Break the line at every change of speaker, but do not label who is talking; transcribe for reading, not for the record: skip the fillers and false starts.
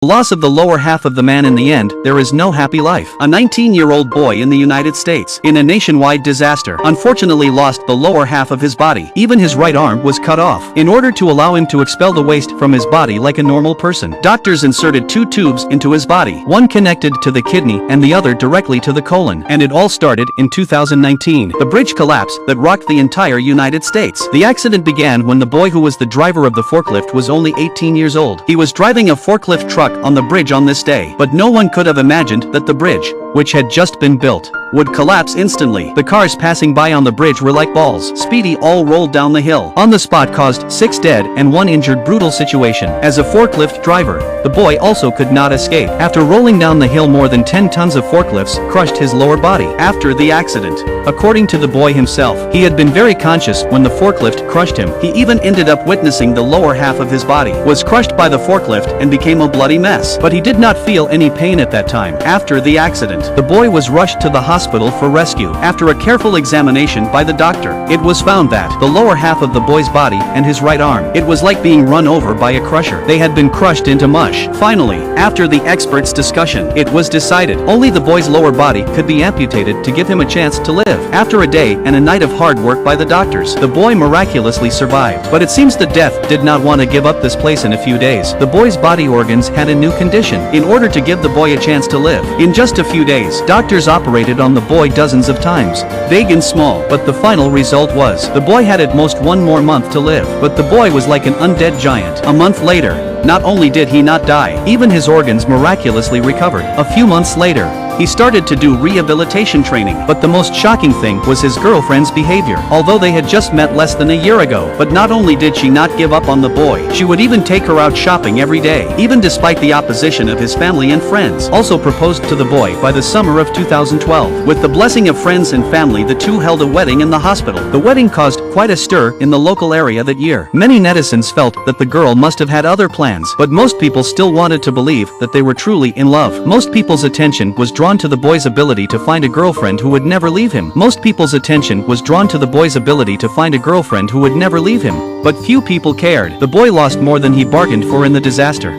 Loss of the lower half of the man. In the end, there is no happy life. A 19-year-old boy in the United States, in a nationwide disaster, unfortunately lost the lower half of his body. Even his right arm was cut off. In order to allow him to expel the waste from his body like a normal person, doctors inserted two tubes into his body, one connected to the kidney and the other directly to the colon. And it all started in 2019. The bridge collapse that rocked the entire United States. The accident began when the boy who was the driver of the forklift was only 18 years old. He was driving a forklift truck on the bridge on this day, but no one could have imagined that the bridge, which had just been built, would collapse instantly. The cars passing by on the bridge were like balls. Speedy all rolled down the hill. On the spot caused 6 dead and 1 injured. Brutal situation. As a forklift driver, the boy also could not escape. After rolling down the hill, more than 10 tons of forklifts crushed his lower body. After the accident, according to the boy himself, he had been very conscious when the forklift crushed him. He even ended up witnessing the lower half of his body was crushed by the forklift and became a bloody mess. But he did not feel any pain at that time. After the accident, the boy was rushed to the hospital for rescue. After a careful examination by the doctor, it was found that the lower half of the boy's body and his right arm, it was like being run over by a crusher. They had been crushed into mush. Finally, after the experts' discussion, it was decided only the boy's lower body could be amputated to give him a chance to live. After a day and a night of hard work by the doctors, the boy miraculously survived. But it seems the death did not want to give up this place. In a few days, the boy's body organs had a new condition. In order to give the boy a chance to live, in just a few days, doctors operated on the boy dozens of times, big and small, but the final result was the boy had at most 1 more month to live. But the boy was like an undead giant. A month later, not only did he not die, even his organs miraculously recovered. A few months later, he started to do rehabilitation training. But the most shocking thing was his girlfriend's behavior. Although they had just met less than a year ago, but not only did she not give up on the boy, she would even take her out shopping every day, even despite the opposition of his family and friends. Also proposed to the boy by the summer of 2012. With the blessing of friends and family, the two held a wedding in the hospital. The wedding caused quite a stir in the local area that year. Many netizens felt that the girl must have had other plans, but most people still wanted to believe that they were truly in love. Most people's attention was drawn to the boy's ability to find a girlfriend who would never leave him. Most people's attention was drawn to the boy's ability to find a girlfriend who would never leave him. But few people cared. The boy lost more than he bargained for in the disaster.